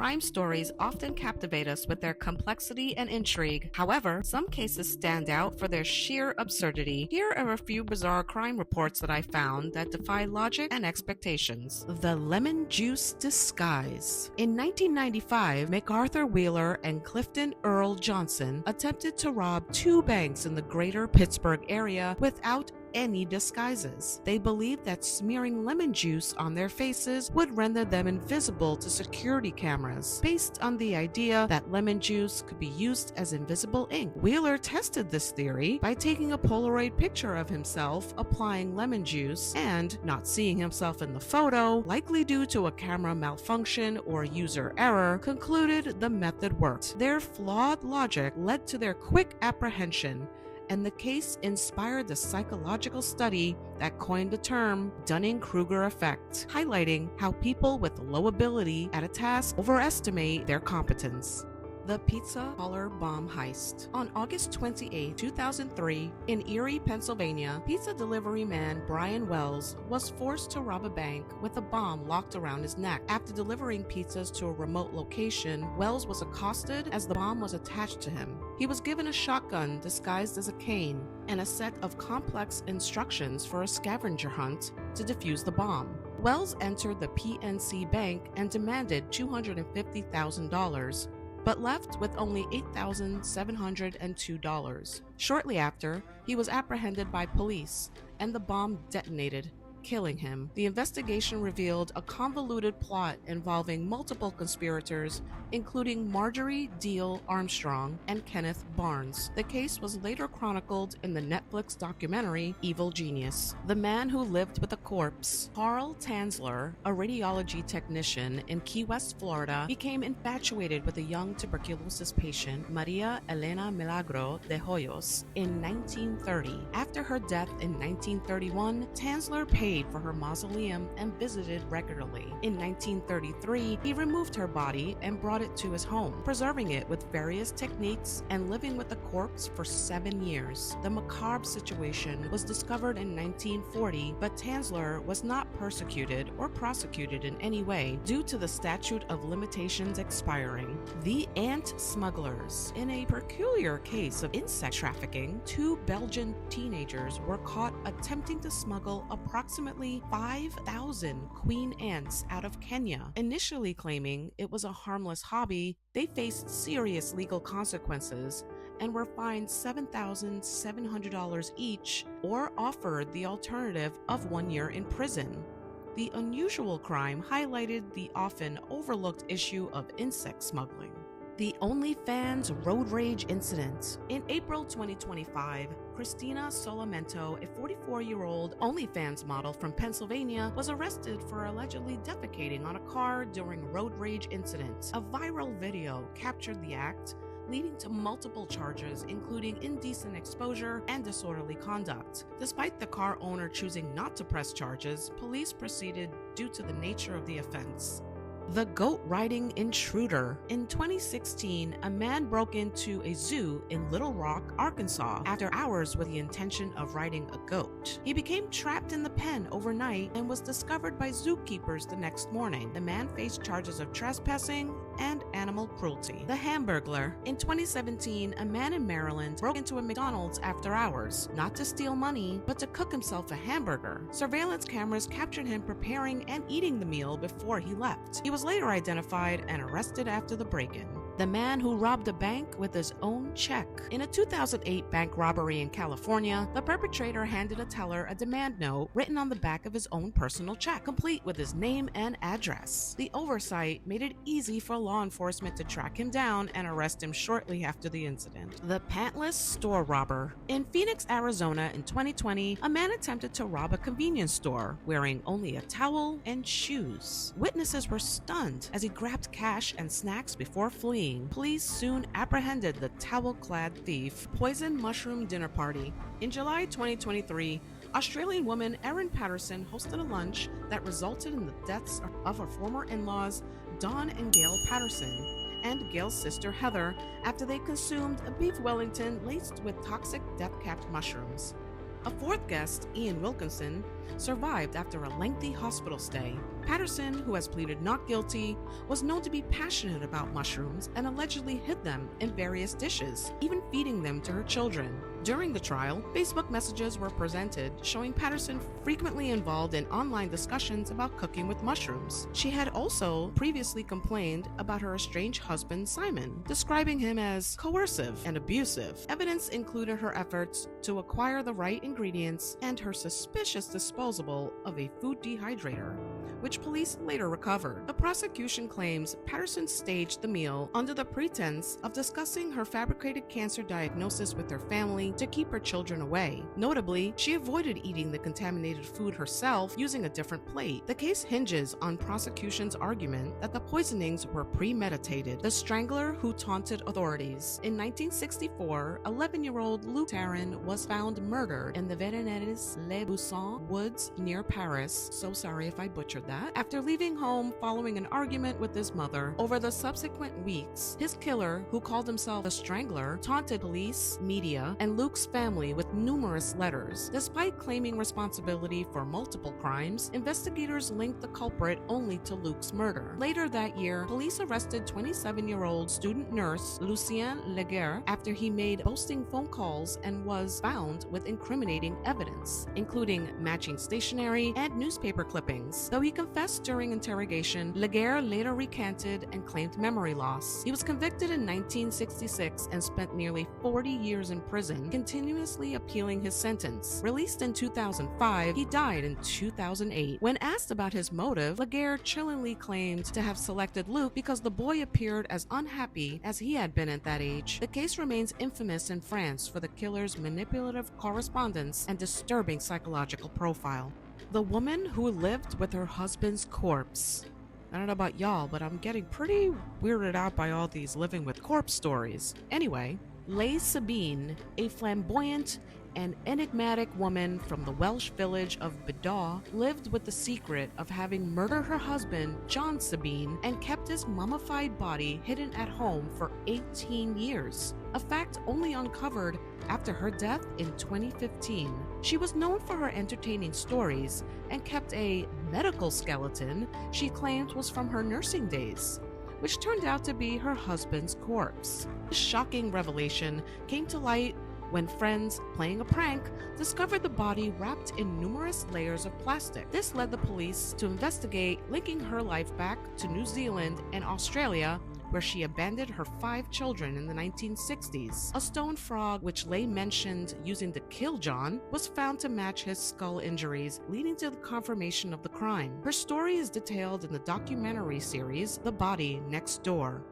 Crime stories often captivate us with their complexity and intrigue. However, some cases stand out for their sheer absurdity. Here are a few bizarre crime reports that I found that defy logic and expectations. The lemon juice disguise. In 1995, MacArthur Wheeler and Clifton Earl Johnson attempted to rob two banks in the greater Pittsburgh area without any disguises. They believed that smearing lemon juice on their faces would render them invisible to security cameras, based on the idea that lemon juice could be used as invisible ink. Wheeler tested this theory by taking a Polaroid picture of himself applying lemon juice and not seeing himself in the photo, likely due to a camera malfunction or user error, concluded the method worked. Their flawed logic led to their quick apprehension, and the case inspired the psychological study that coined the term Dunning-Kruger effect, highlighting how people with low ability at a task overestimate their competence. The pizza parlor bomb heist. On August 28, 2003, in Erie, Pennsylvania, pizza delivery man Brian Wells was forced to rob a bank with a bomb locked around his neck. After delivering pizzas to a remote location, Wells was accosted as the bomb was attached to him. He was given a shotgun disguised as a cane and a set of complex instructions for a scavenger hunt to defuse the bomb. Wells entered the PNC Bank and demanded $250,000. But left with only $8,702. Shortly after, he was apprehended by police, and the bomb detonated, killing him. The investigation revealed a convoluted plot involving multiple conspirators, including Marjorie Deal Armstrong and Kenneth Barnes. The case was later chronicled in the Netflix documentary Evil Genius. The man who lived with a corpse. Carl Tanzler, a radiology technician in Key West, Florida, became infatuated with a young tuberculosis patient, Maria Elena Milagro de Hoyos, in 1930. After her death in 1931, Tanzler paid for her mausoleum and visited regularly. In 1933, he removed her body and brought it to his home, preserving it with various techniques and living with the corpse for 7 years. The macabre situation was discovered in 1940, but Tanzler was not persecuted or prosecuted in any way due to the statute of limitations expiring. The Ant Smugglers. In a peculiar case of insect trafficking, two Belgian teenagers were caught attempting to smuggle approximately 5,000 queen ants out of Kenya. Initially claiming it was a harmless hobby, they faced serious legal consequences and were fined $7,700 each or offered the alternative of 1 year in prison. The unusual crime highlighted the often overlooked issue of insect smuggling. The OnlyFans road rage incident. In April 2025, Christina Solamento, a 44-year-old OnlyFans model from Pennsylvania, was arrested for allegedly defecating on a car during a road rage incident. A viral video captured the act, leading to multiple charges, including indecent exposure and disorderly conduct. Despite the car owner choosing not to press charges, police proceeded due to the nature of the offense. The goat riding intruder. In 2016, a man broke into a zoo in Little Rock, Arkansas, after hours with the intention of riding a goat. He became trapped in the pen overnight and was discovered by zookeepers the next morning. The man faced charges of trespassing and animal cruelty. The Hamburglar. In 2017, a man in Maryland broke into a McDonald's after hours, not to steal money, but to cook himself a hamburger. Surveillance cameras captured him preparing and eating the meal before he left. He was later identified and arrested after the break-in. The man who robbed a bank with his own check. In a 2008 bank robbery in California, the perpetrator handed a teller a demand note written on the back of his own personal check, complete with his name and address. The oversight made it easy for law enforcement to track him down and arrest him shortly after the incident. The pantless store robber. In Phoenix, Arizona in 2020, a man attempted to rob a convenience store wearing only a towel and shoes. Witnesses were stunned as he grabbed cash and snacks before fleeing. Police soon apprehended the towel-clad thief. Poison mushroom dinner party. In July 2023, Australian woman Erin Patterson hosted a lunch that resulted in the deaths of her former in-laws, Dawn and Gail Patterson, and Gail's sister Heather, after they consumed a beef Wellington laced with toxic death-capped mushrooms. A fourth guest, Ian Wilkinson, survived after a lengthy hospital stay. Patterson, who has pleaded not guilty, was known to be passionate about mushrooms and allegedly hid them in various dishes, even feeding them to her children. During the trial, Facebook messages were presented showing Patterson frequently involved in online discussions about cooking with mushrooms. She had also previously complained about her estranged husband, Simon, describing him as coercive and abusive. Evidence included her efforts to acquire the right ingredients and her suspicious disposal of a food dehydrator, which police later recovered. The prosecution claims Patterson staged the meal under the pretense of discussing her fabricated cancer diagnosis with her family to keep her children away. Notably, she avoided eating the contaminated food herself using a different plate. The case hinges on prosecution's argument that the poisonings were premeditated. The strangler who taunted authorities. In 1964, 11-year-old Luc Taran was found murdered in the Véronèse-les-Buissons woods near Paris. So sorry if I butchered that. After leaving home following an argument with his mother, over the subsequent weeks, his killer, who called himself the Strangler, taunted police, media, and Luke's family with numerous letters. Despite claiming responsibility for multiple crimes, investigators linked the culprit only to Luke's murder. Later that year, police arrested 27-year-old student nurse Lucien Laguerre after he made boasting phone calls and was found with incriminating evidence, including matching stationery and newspaper clippings. Though he confessed during interrogation, Laguerre later recanted and claimed memory loss. He was convicted in 1966 and spent nearly 40 years in prison, continuously appealing his sentence. Released in 2005, he died in 2008. When asked about his motive, Laguerre chillingly claimed to have selected Luke because the boy appeared as unhappy as he had been at that age. The case remains infamous in France for the killer's manipulative correspondence and disturbing psychological profile. The woman who lived with her husband's corpse. I don't know about y'all, but I'm getting pretty weirded out by all these living with corpse stories. Anyway, Leigh Sabine, a flamboyant and enigmatic woman from the Welsh village of Bedaw, lived with the secret of having murdered her husband, John Sabine, and kept his mummified body hidden at home for 18 years, a fact only uncovered after her death in 2015. She was known for her entertaining stories and kept a medical skeleton she claimed was from her nursing days, which turned out to be her husband's corpse. This shocking revelation came to light when friends, playing a prank, discovered the body wrapped in numerous layers of plastic. This led the police to investigate, linking her life back to New Zealand and Australia, where she abandoned her 5 children in the 1960s. A stone frog, which Leigh mentioned using to kill John, was found to match his skull injuries, leading to the confirmation of the crime. Her story is detailed in the documentary series The Body Next Door.